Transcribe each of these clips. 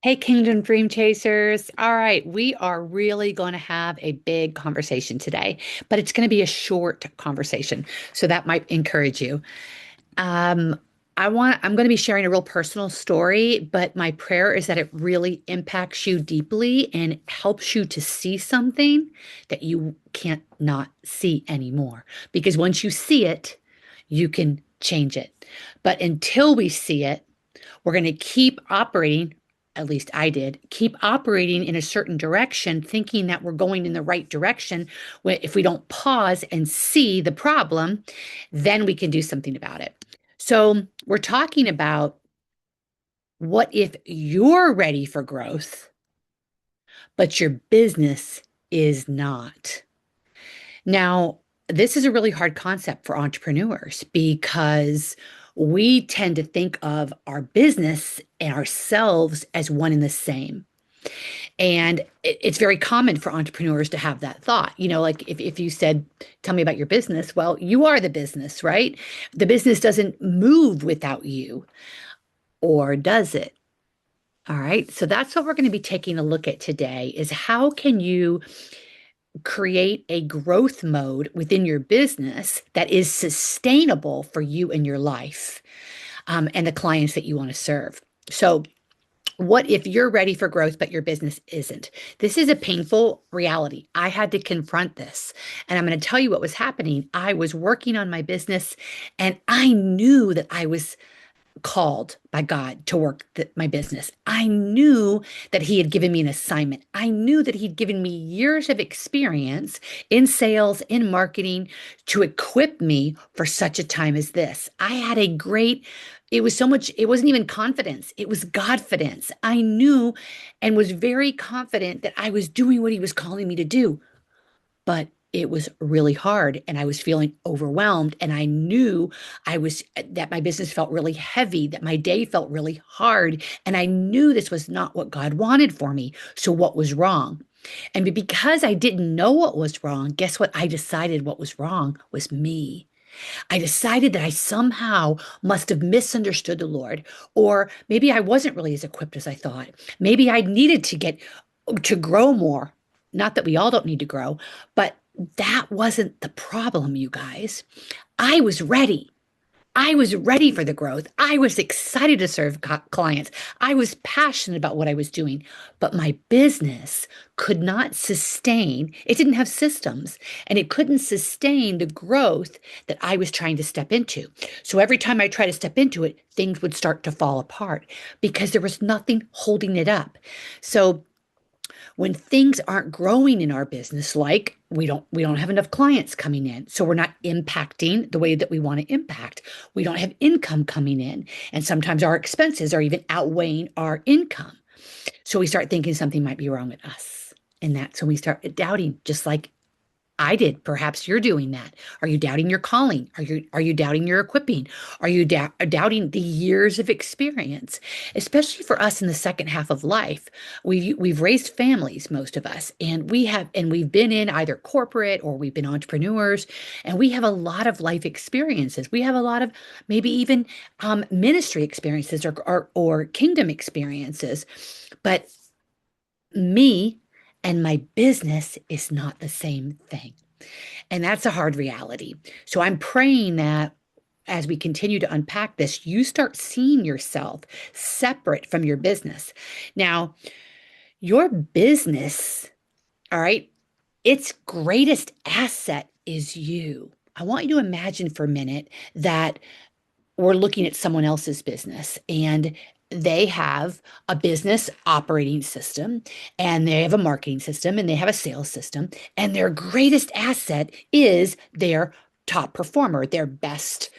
Hey, Kingdom Dream Chasers. All right, we are really going to have a big conversation today, but it's going to be a short conversation. So that might encourage you. Um, I'm going to be sharing a real personal story, but my prayer is that it really impacts you deeply and helps you to see something that you can't not see anymore. Because once you see it, you can change it. But until we see it, we're going to keep operating, at least I did, keep operating in a certain direction, thinking that we're going in the right direction. If we don't pause and see the problem, then we can do something about it. So, we're talking about what if you're ready for growth, but your business is not. Now, this is a really hard concept for entrepreneurs because we tend to think of our business and ourselves as one and the same. And it's very common for entrepreneurs to have that thought. Like if you said, tell me about your business, well, you are the business, right? The business doesn't move without you, or does it? All right. So that's what we're going to be taking a look at today is how can you create a growth mode within your business that is sustainable for you and your life, and the clients that you want to serve. So, what if you're ready for growth, but your business isn't? This is a painful reality. I had to confront this. And I'm going to tell you what was happening. I was working on my business and I knew that I was called by God to work my business. I knew that He had given me an assignment. I knew that He'd given me years of experience in sales, in marketing to equip me for such a time as this. I had a great, it was so much, it wasn't even confidence, it was Godfidence. I knew and was very confident that I was doing what He was calling me to do, but it was really hard and I was feeling overwhelmed and I knew I was that my business felt really heavy, that my day felt really hard, and I knew this was not what God wanted for me. So what was wrong? And because I didn't know what was wrong, guess what? I decided what was wrong was me. I decided that I somehow must have misunderstood the Lord, or maybe I wasn't really as equipped as I thought. Maybe I needed to grow more. Not that we all don't need to grow, but that wasn't the problem, you guys. I was ready. I was ready for the growth. I was excited to serve clients. I was passionate about what I was doing, but my business could not sustain, it didn't have systems, and it couldn't sustain the growth that I was trying to step into. So every time I tried to step into it, things would start to fall apart because there was nothing holding it up. So when things aren't growing in our business, like we don't have enough clients coming in, so we're not impacting the way that we want to impact. We don't have income coming in, and sometimes our expenses are even outweighing our income, so we start thinking something might be wrong with us. And that's when we start doubting, just like I did. Perhaps you're doing that. Are you doubting your calling? Are you doubting your equipping? Are you doubting the years of experience? Especially for us in the second half of life, we've raised families, most of us, and we've been in either corporate or we've been entrepreneurs, and we have a lot of life experiences. We have a lot of maybe even ministry experiences or kingdom experiences, but me and my business is not the same thing. And that's a hard reality. So I'm praying that as we continue to unpack this, you start seeing yourself separate from your business. Now, your business, all right, its greatest asset is you. I want you to imagine for a minute that we're looking at someone else's business and they have a business operating system and they have a marketing system and they have a sales system, and their greatest asset is their top performer, their best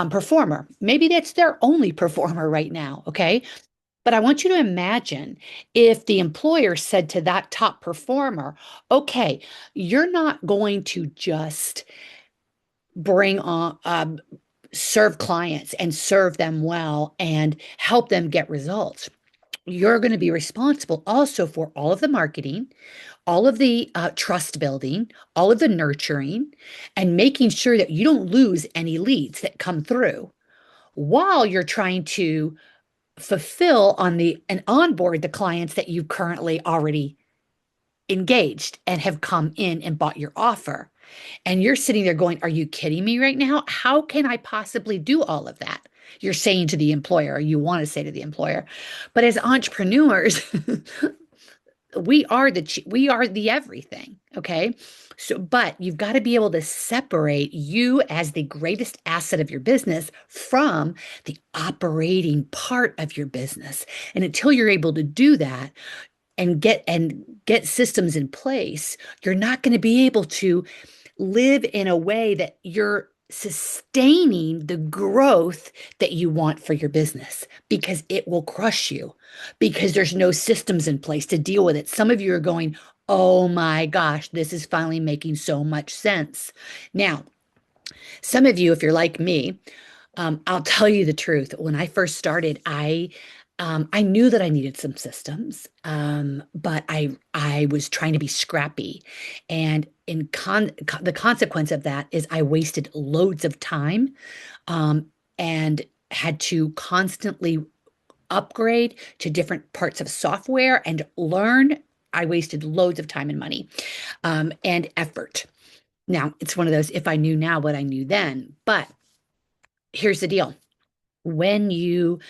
performer. Maybe that's their only performer right now. Okay. But I want you to imagine if the employer said to that top performer, okay, you're not going to just bring on serve clients and serve them well and help them get results. You're going to be responsible also for all of the marketing, all of the trust building, all of the nurturing, and making sure that you don't lose any leads that come through while you're trying to fulfill on the and onboard the clients that you currently already engaged and have come in and bought your offer. And you're sitting there going, are you kidding me right now? How can I possibly do all of that? You're saying to the employer, or you want to say to the employer. But as entrepreneurs, we are the everything, okay? So but you've got to be able to separate you as the greatest asset of your business from the operating part of your business. And until you're able to do that, and get systems in place, you're not going to be able to live in a way that you're sustaining the growth that you want for your business, because it will crush you, because there's no systems in place to deal with it. Some of you are going, oh my gosh, this is finally making so much sense. Now, some of you, if you're like me, I'll tell you the truth. When I first started, I knew that I needed some systems, but I was trying to be scrappy, and the consequence of that is I wasted loads of time, um, and had to constantly upgrade to different parts of software and learn. I wasted loads of time and money, and effort. Now, it's one of those, if I knew now what I knew then. But here's the deal. When you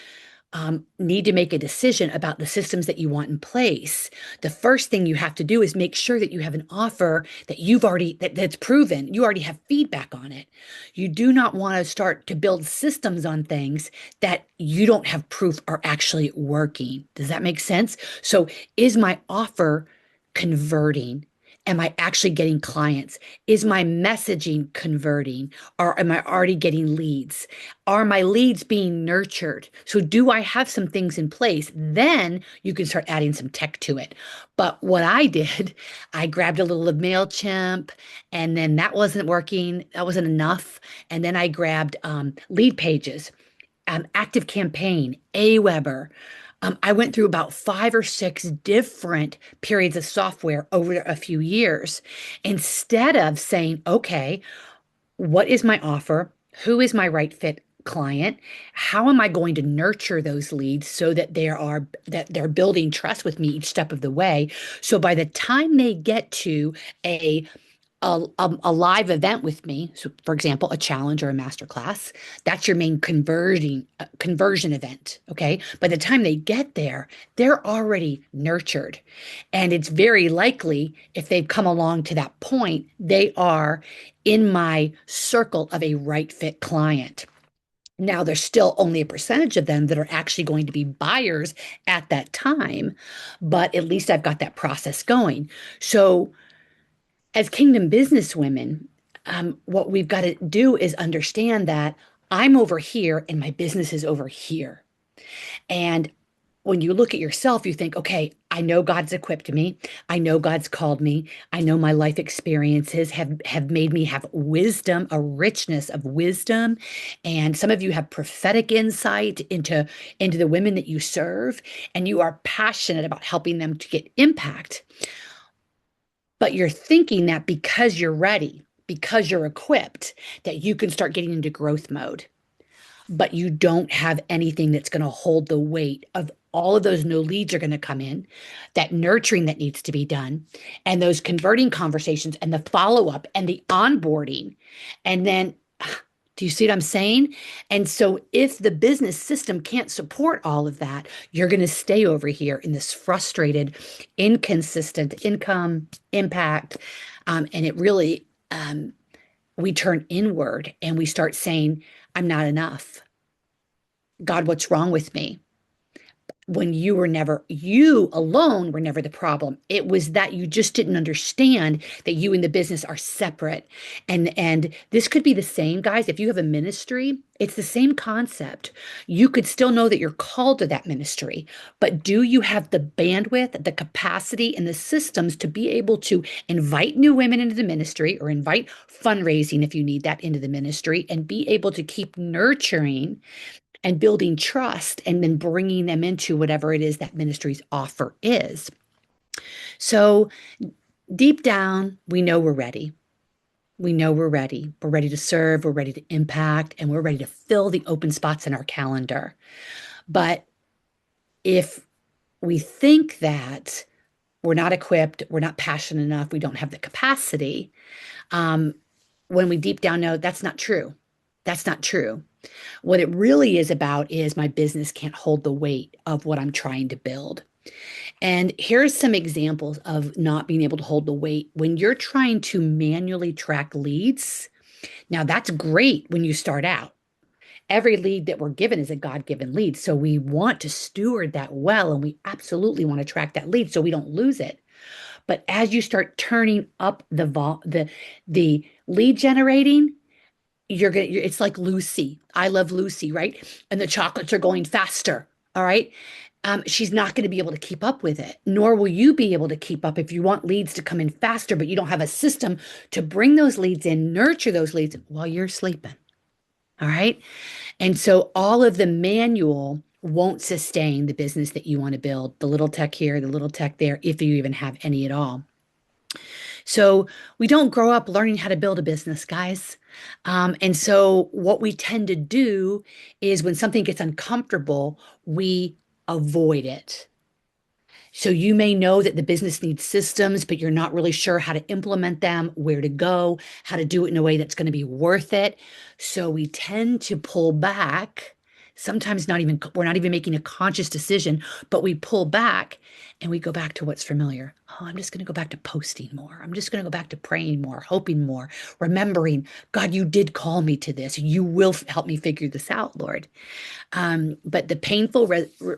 need to make a decision about the systems that you want in place, the first thing you have to do is make sure that you have an offer that that's proven. You already have feedback on it. You do not want to start to build systems on things that you don't have proof are actually working. Does that make sense? So, is my offer converting? Am I actually getting clients? Is my messaging converting? Or am I already getting leads? Are my leads being nurtured? So, do I have some things in place? Then you can start adding some tech to it. But what I did, I grabbed a little of MailChimp, and then that wasn't working. That wasn't enough. And then I grabbed Lead Pages, Active Campaign, Aweber. I went through about 5 or 6 different periods of software over a few years, instead of saying, okay, what is my offer? Who is my right fit client? How am I going to nurture those leads so that they're building trust with me each step of the way? So by the time they get to a a live event with me, so for example, a challenge or a master class, that's your main conversion event. Okay. By the time they get there, they're already nurtured. And it's very likely, if they've come along to that point, they are in my circle of a right fit client. Now, there's still only a percentage of them that are actually going to be buyers at that time, but at least I've got that process going. So, as kingdom business women, what we've got to do is understand that I'm over here and my business is over here. And when you look at yourself, you think, okay, I know God's equipped me. I know God's called me. I know my life experiences have made me have wisdom, a richness of wisdom. And some of you have prophetic insight into the women that you serve, and you are passionate about helping them to get impact. But you're thinking that because you're ready, because you're equipped, that you can start getting into growth mode. But you don't have anything that's going to hold the weight of all of those new leads are going to come in, that nurturing that needs to be done, and those converting conversations, and the follow up, and the onboarding. And then, do you see what I'm saying? And so, if the business system can't support all of that, you're going to stay over here in this frustrated, inconsistent income impact. And it really, we turn inward and we start saying, I'm not enough. God, what's wrong with me? When you alone were never the problem. It was that you just didn't understand that you and the business are separate. And this could be the same, guys. If you have a ministry, it's the same concept. You could still know that you're called to that ministry, but do you have the bandwidth, the capacity, and the systems to be able to invite new women into the ministry, or invite fundraising if you need that into the ministry, and be able to keep nurturing and building trust, and then bringing them into whatever it is that ministry's offer is? So, deep down, we know we're ready. We know we're ready. We're ready to serve, we're ready to impact, and we're ready to fill the open spots in our calendar. But If we think that we're not equipped, we're not passionate enough, we don't have the capacity, um, when we deep down know that's not true. That's not true. What it really is about is my business can't hold the weight of what I'm trying to build. And here's some examples of not being able to hold the weight. When you're trying to manually track leads, now that's great when you start out. Every lead that we're given is a God-given lead. So we want to steward that well, and we absolutely want to track that lead so we don't lose it. But as you start turning up the lead generating, it's like Lucy. I love Lucy, right? And the chocolates are going faster. All right. She's not going to be able to keep up with it, nor will you be able to keep up if you want leads to come in faster, but you don't have a system to bring those leads in, nurture those leads while you're sleeping. All right. And so all of the manual won't sustain the business that you want to build, the little tech here, the little tech there, if you even have any at all. So we don't grow up learning how to build a business, guys. And so what we tend to do is when something gets uncomfortable, we avoid it. So you may know that the business needs systems, but you're not really sure how to implement them, where to go, how to do it in a way that's going to be worth it. So we tend to pull back. Sometimes we're not even making a conscious decision, but we pull back and we go back to what's familiar. Oh, I'm just going to go back to posting more. I'm just going to go back to praying more, hoping more, remembering, God, you did call me to this. You will help me figure this out, Lord. But the painful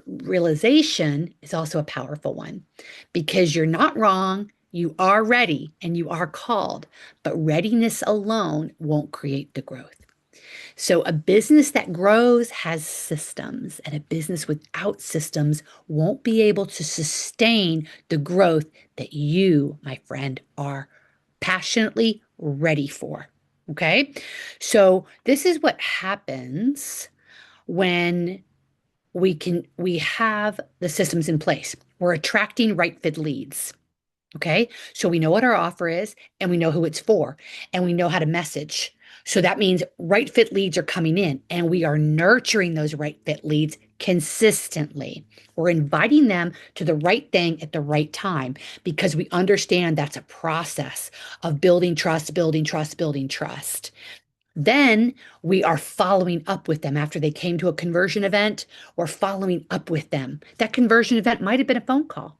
realization is also a powerful one because you're not wrong. You are ready and you are called, but readiness alone won't create the growth. So, a business that grows has systems, and a business without systems won't be able to sustain the growth that you, my friend, are passionately ready for. Okay. So, this is what happens when we have the systems in place. We're attracting right fit leads. Okay. So we know what our offer is and we know who it's for and we know how to message. So that means right fit leads are coming in and we are nurturing those right fit leads consistently. We're inviting them to the right thing at the right time because we understand that's a process of building trust, building trust, building trust. Then we are following up with them after they came to a conversion event. We're following up with them. That conversion event might have been a phone call,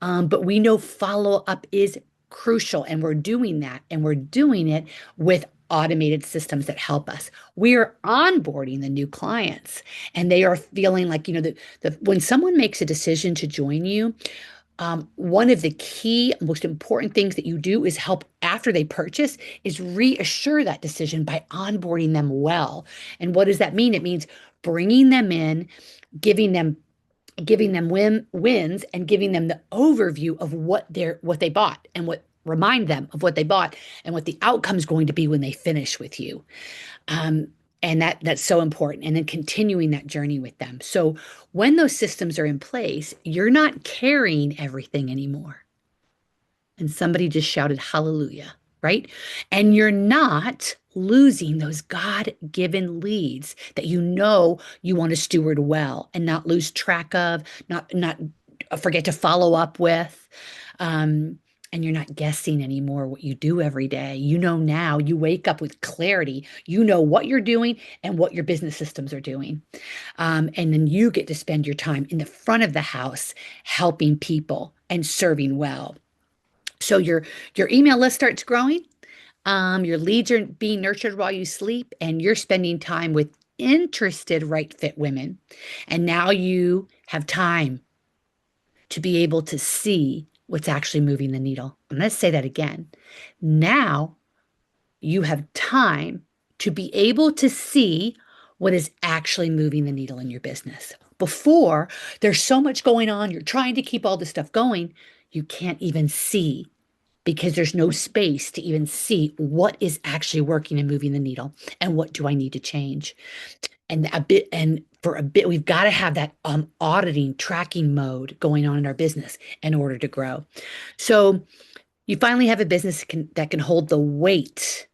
but we know follow up is crucial, and we're doing that, and we're doing it with automated systems that help us. We are onboarding the new clients, and they are feeling like, when someone makes a decision to join you, one of the key, most important things that you do is help after they purchase is reassure that decision by onboarding them well. And what does that mean? It means bringing them in, giving them wins and giving them the overview of what they bought and what remind them of what they bought and what the outcome is going to be when they finish with you. Um, and that's so important. And then continuing that journey with them. So when those systems are in place, you're not carrying everything anymore. And somebody just shouted hallelujah, right? And you're not losing those God-given leads that you want to steward well and not lose track of, not forget to follow up with. Um, and you're not guessing anymore what you do every day. You know now, you wake up with clarity. You know what you're doing and what your business systems are doing. And then you get to spend your time in the front of the house helping people and serving well. So your email list starts growing. Your leads are being nurtured while you sleep, and you're spending time with interested right fit women. And now you have time to be able to see what's actually moving the needle. I'm going to say that again. Now you have time to be able to see what is actually moving the needle in your business. Before, there's so much going on, you're trying to keep all this stuff going, you can't even see because there's no space to even see what is actually working and moving the needle and what do I need to change. And for a bit, we've got to have that auditing, tracking mode going on in our business in order to grow. So you finally have a business that can hold the weight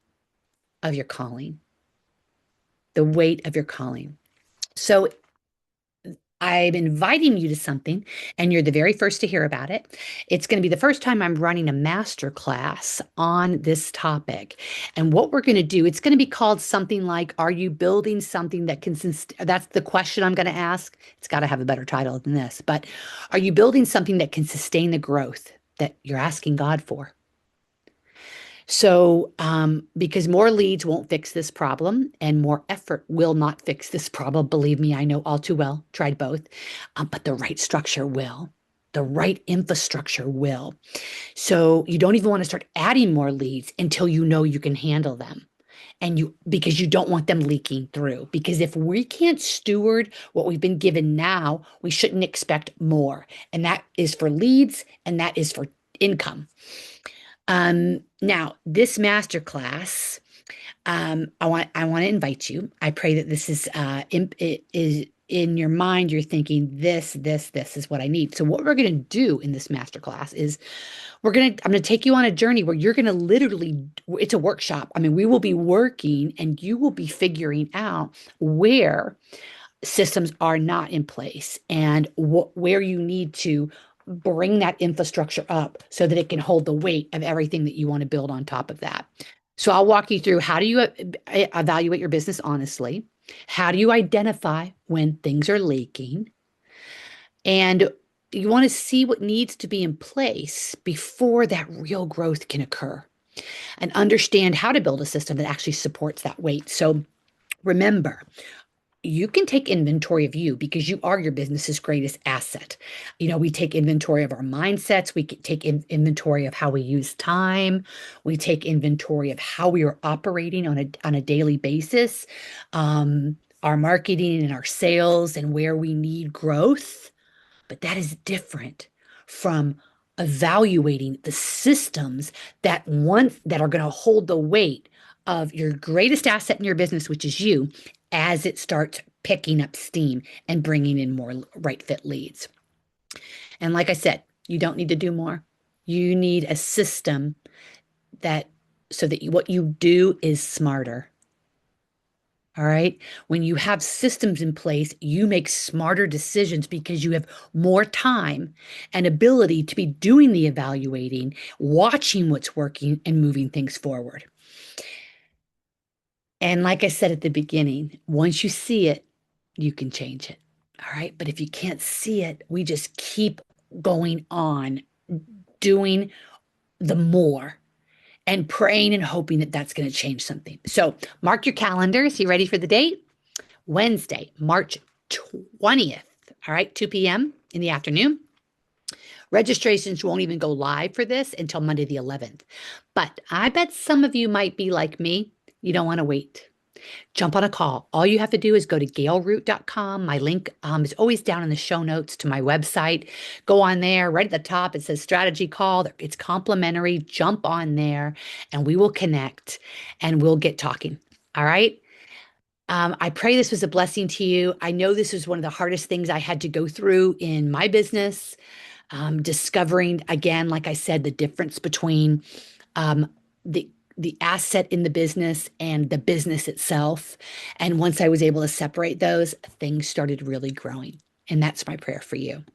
of your calling, the weight of your calling. So I'm inviting you to something, and you're the very first to hear about it. It's going to be the first time I'm running a master class on this topic. And what we're going to do, it's going to be called something like, Are you building something that can, that's the question I'm going to ask. It's got to have a better title than this, but are you building something that can sustain the growth that you're asking God for? So, because more leads won't fix this problem and more effort will not fix this problem. Believe me, I know all too well, tried both, but the right structure will. The right infrastructure will. So, you don't even want to start adding more leads until you know you can handle them. And because you don't want them leaking through. Because if we can't steward what we've been given now, we shouldn't expect more. And that is for leads and that is for income. Now this masterclass, I want to invite you. I pray that this is in your mind. You're thinking this is what I need. So what we're going to do in this masterclass is I'm going to take you on a journey where you're going to literally, it's a workshop. I mean, we will be working and you will be figuring out where systems are not in place and where you need to bring that infrastructure up so that it can hold the weight of everything that you want to build on top of that. So I'll walk you through how do you evaluate your business honestly? How do you identify when things are leaking? And you want to see what needs to be in place before that real growth can occur and understand how to build a system that actually supports that weight. So remember, you can take inventory of you because you are your business's greatest asset. We take inventory of our mindsets. We can take inventory of how we use time. We take inventory of how we are operating on a daily basis, our marketing and our sales and where we need growth. But that is different from evaluating the systems that are going to hold the weight of your greatest asset in your business, which is you, as it starts picking up steam and bringing in more right fit leads. And like I said, you don't need to do more. You need a system that so that what you do is smarter. All right. When you have systems in place, you make smarter decisions because you have more time and ability to be doing the evaluating, watching what's working, and moving things forward. And like I said at the beginning, once you see it, you can change it. All right. But if you can't see it, we just keep going on doing the more and praying and hoping that that's going to change something. So mark your calendars. You ready for the date? Wednesday, March 20th. All right, 2 p.m. in the afternoon. Registrations won't even go live for this until Monday, the 11th. But I bet some of you might be like me. You don't want to wait. Jump on a call. All you have to do is go to gailroot.com. My link is always down in the show notes to my website. Go on there. Right at the top, it says strategy call. It's complimentary. Jump on there and we will connect and we'll get talking. All right. I pray this was a blessing to you. I know this was one of the hardest things I had to go through in my business, discovering, again, like I said, the difference between um, the asset in the business and the business itself. And once I was able to separate those, things started really growing. And that's my prayer for you.